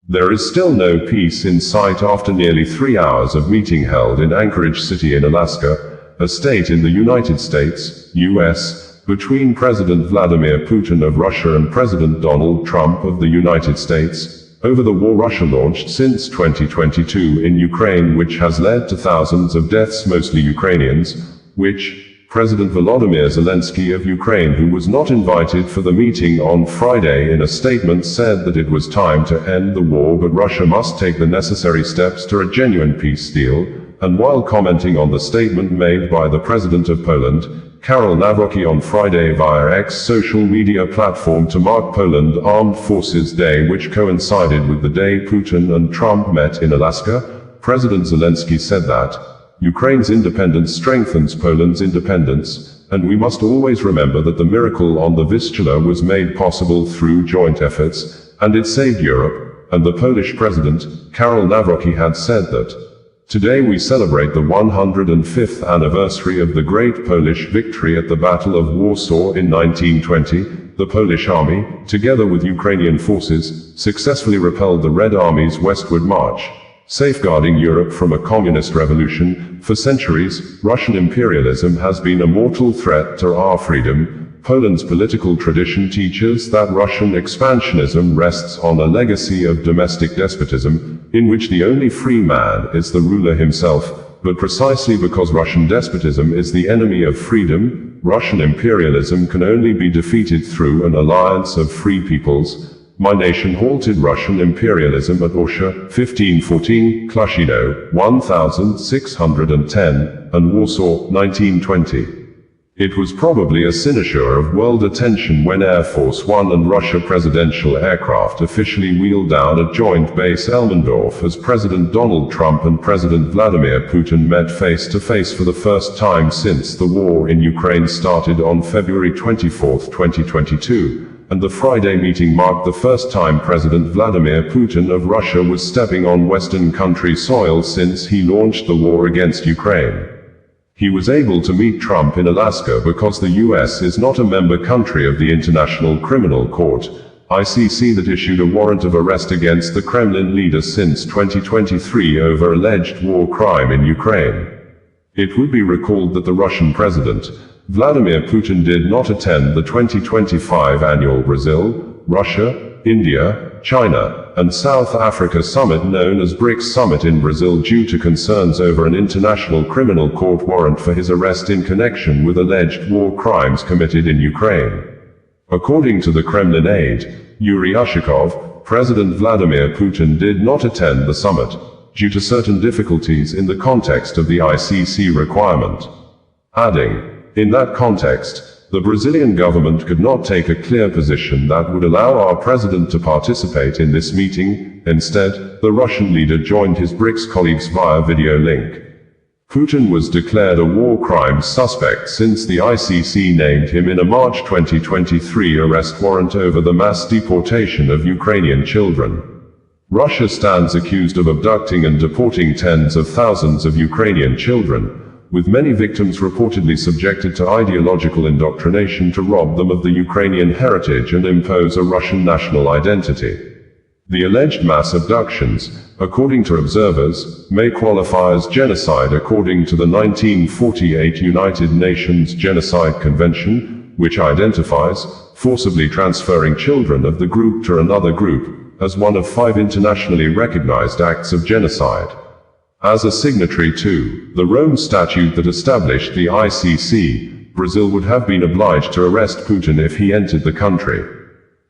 There is still no peace in sight after nearly 3 hours of meeting held in Anchorage City in Alaska, a state in the United States, US, between President Vladimir Putin of Russia and President Donald Trump of the United States, over the war Russia launched since 2022 in Ukraine, which has led to thousands of deaths, mostly Ukrainians, which President Volodymyr Zelensky of Ukraine, who was not invited for the meeting on Friday, in a statement said that it was time to end the war, but Russia must take the necessary steps to a genuine peace deal. And while commenting on the statement made by the President of Poland, Karol Nawrocki, on Friday via X social media platform to mark Poland Armed Forces Day, which coincided with the day Putin and Trump met in Alaska, President Zelensky said that Ukraine's independence strengthens Poland's independence, and we must always remember that the miracle on the Vistula was made possible through joint efforts, and it saved Europe. And the Polish President, Karol Nawrocki, had said that today we celebrate the 105th anniversary of the great Polish victory at the Battle of Warsaw in 1920. The Polish army, together with Ukrainian forces, successfully repelled the Red Army's westward march, safeguarding Europe from a communist revolution. For centuries, Russian imperialism has been a mortal threat to our freedom. Poland's political tradition teaches that Russian expansionism rests on a legacy of domestic despotism, in which the only free man is the ruler himself. But precisely because Russian despotism is the enemy of freedom, Russian imperialism can only be defeated through an alliance of free peoples. My nation halted Russian imperialism at Orsha, 1514, Klushino, 1610, and Warsaw, 1920. It was probably a cynosure of world attention when Air Force One and Russia presidential aircraft officially wheeled down at Joint Base Elmendorf as President Donald Trump and President Vladimir Putin met face to face for the first time since the war in Ukraine started on February 24, 2022. And the Friday meeting marked the first time President Vladimir Putin of Russia was stepping on Western country soil since he launched the war against Ukraine. He was able to meet Trump in Alaska because the US is not a member country of the International Criminal Court, ICC, that issued a warrant of arrest against the Kremlin leader since 2023 over alleged war crime in Ukraine. It would be recalled that the Russian President, Vladimir Putin, did not attend the 2025 annual Brazil, Russia, India, China, and South Africa summit known as BRICS Summit in Brazil due to concerns over an International Criminal Court warrant for his arrest in connection with alleged war crimes committed in Ukraine. According to the Kremlin aide, Yuri Ushakov, President Vladimir Putin did not attend the summit due to certain difficulties in the context of the ICC requirement, adding, in that context, the Brazilian government could not take a clear position that would allow our president to participate in this meeting. Instead, the Russian leader joined his BRICS colleagues via video link. Putin was declared a war crimes suspect since the ICC named him in a March 2023 arrest warrant over the mass deportation of Ukrainian children. Russia stands accused of abducting and deporting tens of thousands of Ukrainian children, with many victims reportedly subjected to ideological indoctrination to rob them of the Ukrainian heritage and impose a Russian national identity. The alleged mass abductions, according to observers, may qualify as genocide according to the 1948 United Nations Genocide Convention, which identifies forcibly transferring children of the group to another group as one of 5 internationally recognized acts of genocide. As a signatory to the Rome Statute that established the ICC, Brazil would have been obliged to arrest Putin if he entered the country.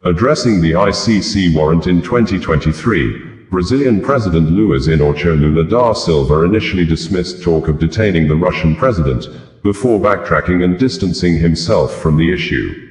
Addressing the ICC warrant in 2023, Brazilian President Luiz Inácio Lula da Silva initially dismissed talk of detaining the Russian president, before backtracking and distancing himself from the issue.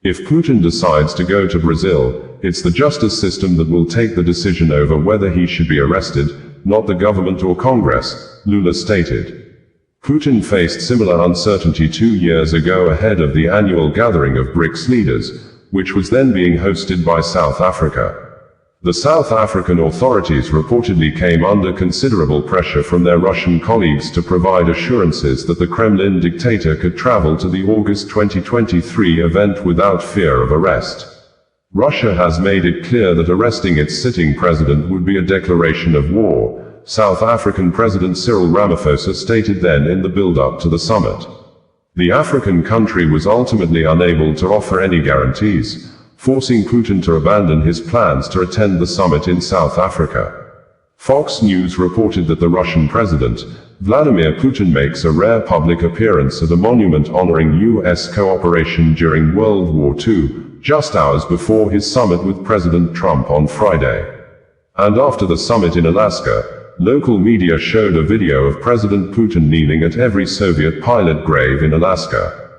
If Putin decides to go to Brazil, it's the justice system that will take the decision over whether he should be arrested, not the government or Congress, Lula stated. Putin faced similar uncertainty 2 years ago ahead of the annual gathering of BRICS leaders, which was then being hosted by South Africa. The South African authorities reportedly came under considerable pressure from their Russian colleagues to provide assurances that the Kremlin dictator could travel to the August 2023 event without fear of arrest. Russia has made it clear that arresting its sitting president would be a declaration of war, South African President Cyril Ramaphosa stated then in the build-up to the summit. The African country was ultimately unable to offer any guarantees, forcing Putin to abandon his plans to attend the summit in South Africa. Fox News reported that the Russian president, Vladimir Putin, makes a rare public appearance at a monument honoring U.S. cooperation during World War II, just hours before his summit with President Trump on Friday. And after the summit in Alaska, local media showed a video of President Putin kneeling at every Soviet pilot grave in Alaska.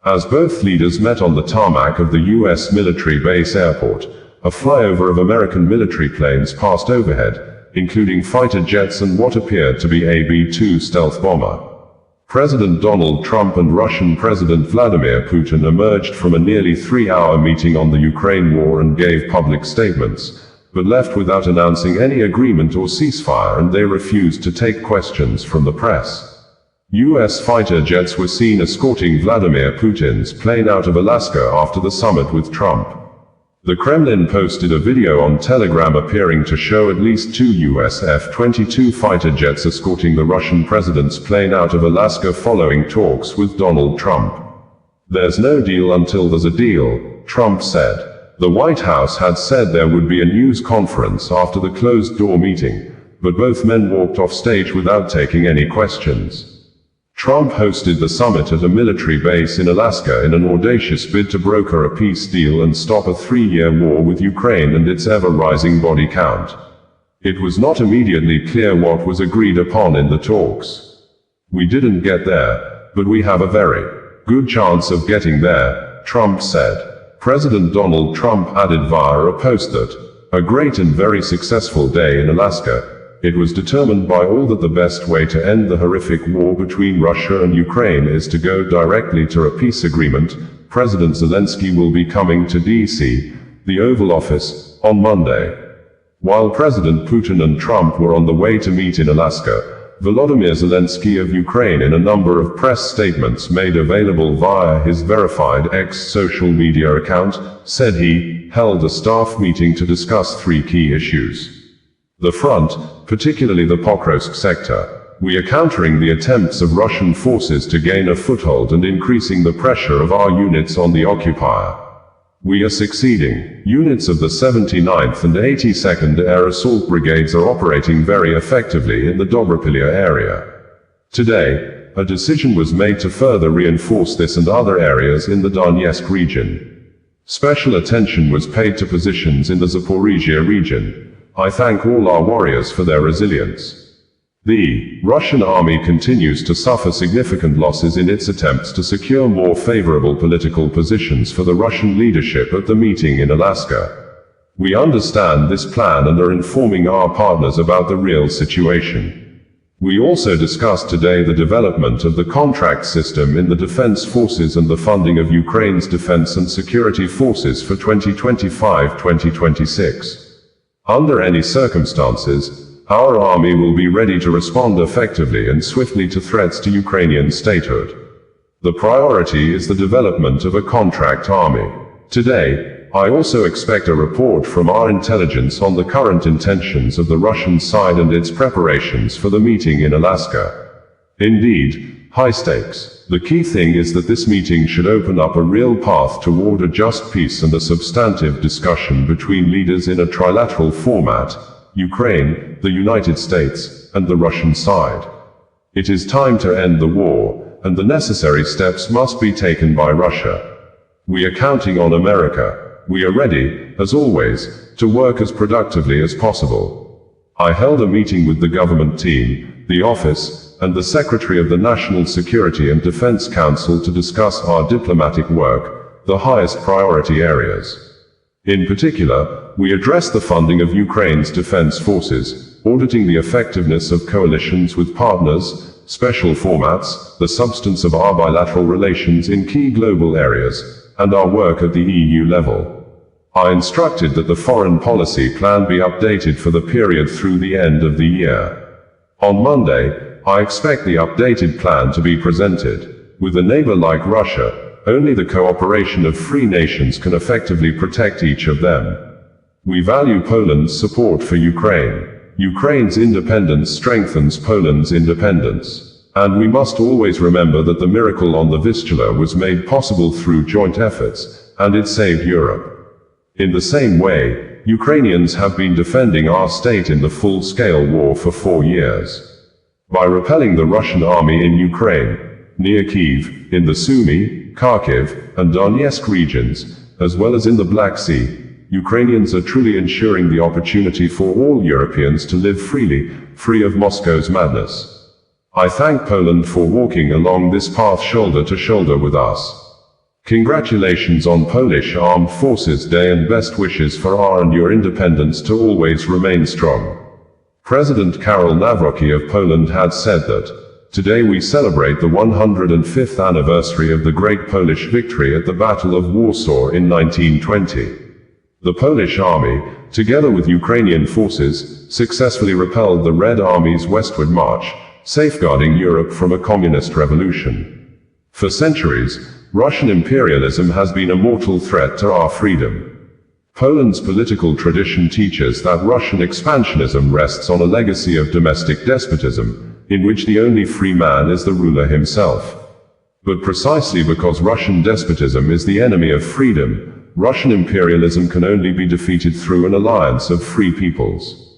As both leaders met on the tarmac of the U.S. military base airport, a flyover of American military planes passed overhead, including fighter jets and what appeared to be a B-2 stealth bomber. President Donald Trump and Russian President Vladimir Putin emerged from a nearly 3-hour meeting on the Ukraine war and gave public statements, but left without announcing any agreement or ceasefire, and they refused to take questions from the press. U.S. fighter jets were seen escorting Vladimir Putin's plane out of Alaska after the summit with Trump. The Kremlin posted a video on Telegram appearing to show at least 2 U.S. F-22 fighter jets escorting the Russian president's plane out of Alaska following talks with Donald Trump. "There's no deal until there's a deal," Trump said. The White House had said there would be a news conference after the closed-door meeting, but both men walked off stage without taking any questions. Trump hosted the summit at a military base in Alaska in an audacious bid to broker a peace deal and stop a 3-year war with Ukraine and its ever-rising body count. It was not immediately clear what was agreed upon in the talks. "We didn't get there, but we have a very good chance of getting there," Trump said. President Donald Trump added via a post that, "A great and very successful day in Alaska. It was determined by all that the best way to end the horrific war between Russia and Ukraine is to go directly to a peace agreement. President Zelensky will be coming to D.C., the Oval Office, on Monday." While President Putin and Trump were on the way to meet in Alaska, Volodymyr Zelensky of Ukraine, in a number of press statements made available via his verified X social media account, said he held a staff meeting to discuss 3 key issues. The front, particularly the Pokrovsk sector. "We are countering the attempts of Russian forces to gain a foothold and increasing the pressure of our units on the occupier. We are succeeding. Units of the 79th and 82nd Air Assault Brigades are operating very effectively in the Dobropilya area. Today, a decision was made to further reinforce this and other areas in the Donetsk region. Special attention was paid to positions in the Zaporizhia region. I thank all our warriors for their resilience." The Russian army continues to suffer significant losses in its attempts to secure more favorable political positions for the Russian leadership at the meeting in Alaska. "We understand this plan and are informing our partners about the real situation. We also discussed today the development of the contract system in the defense forces and the funding of Ukraine's defense and security forces for 2025-2026. Under any circumstances, our army will be ready to respond effectively and swiftly to threats to Ukrainian statehood. The priority is the development of a contract army. Today, I also expect a report from our intelligence on the current intentions of the Russian side and its preparations for the meeting in Alaska. Indeed, high stakes. The key thing is that this meeting should open up a real path toward a just peace and a substantive discussion between leaders in a trilateral format, Ukraine, the United States, and the Russian side. It is time to end the war, and the necessary steps must be taken by Russia. We are counting on America. We are ready, as always, to work as productively as possible. I held a meeting with the government team, the office, and the Secretary of the National Security and Defense Council to discuss our diplomatic work, the highest priority areas. In particular, we addressed the funding of Ukraine's defense forces, auditing the effectiveness of coalitions with partners, special formats, the substance of our bilateral relations in key global areas, and our work at the EU level. I instructed that the foreign policy plan be updated for the period through the end of the year. On Monday, I expect the updated plan to be presented. With a neighbor like Russia, only the cooperation of free nations can effectively protect each of them. We value Poland's support for Ukraine. Ukraine's independence strengthens Poland's independence. And we must always remember that the miracle on the Vistula was made possible through joint efforts, and it saved Europe. In the same way, Ukrainians have been defending our state in the full-scale war for 4 years. By repelling the Russian army in Ukraine, near Kyiv, in the Sumy, Kharkiv, and Donetsk regions, as well as in the Black Sea, Ukrainians are truly ensuring the opportunity for all Europeans to live freely, free of Moscow's madness. I thank Poland for walking along this path shoulder to shoulder with us. Congratulations on Polish Armed Forces Day and best wishes for our and your independence to always remain strong. President Karol Nawrocki of Poland had said that, "Today we celebrate the 105th anniversary of the great Polish victory at the Battle of Warsaw in 1920. The Polish army, together with Ukrainian forces, successfully repelled the Red Army's westward march, safeguarding Europe from a communist revolution. For centuries, Russian imperialism has been a mortal threat to our freedom. Poland's political tradition teaches that Russian expansionism rests on a legacy of domestic despotism, in which the only free man is the ruler himself. But precisely because Russian despotism is the enemy of freedom, Russian imperialism can only be defeated through an alliance of free peoples.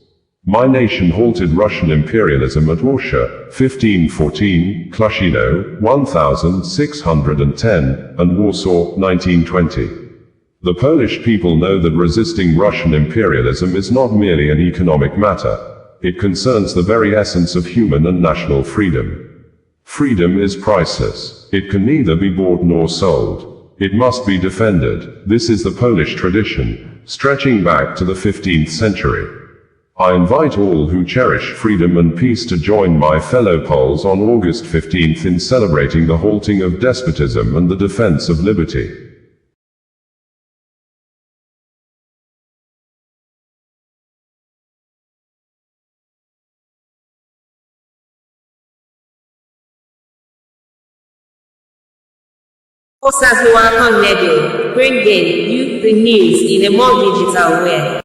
My nation halted Russian imperialism at Orsha, 1514, Klushino, 1610, and Warsaw, 1920. The Polish people know that resisting Russian imperialism is not merely an economic matter. It concerns the very essence of human and national freedom. Freedom is priceless. It can neither be bought nor sold. It must be defended. This is the Polish tradition, stretching back to the 15th century. I invite all who cherish freedom and peace to join my fellow Poles on August 15th in celebrating the halting of despotism and the defense of liberty. Osazuwa Radio, bringing you the news in a more digital way.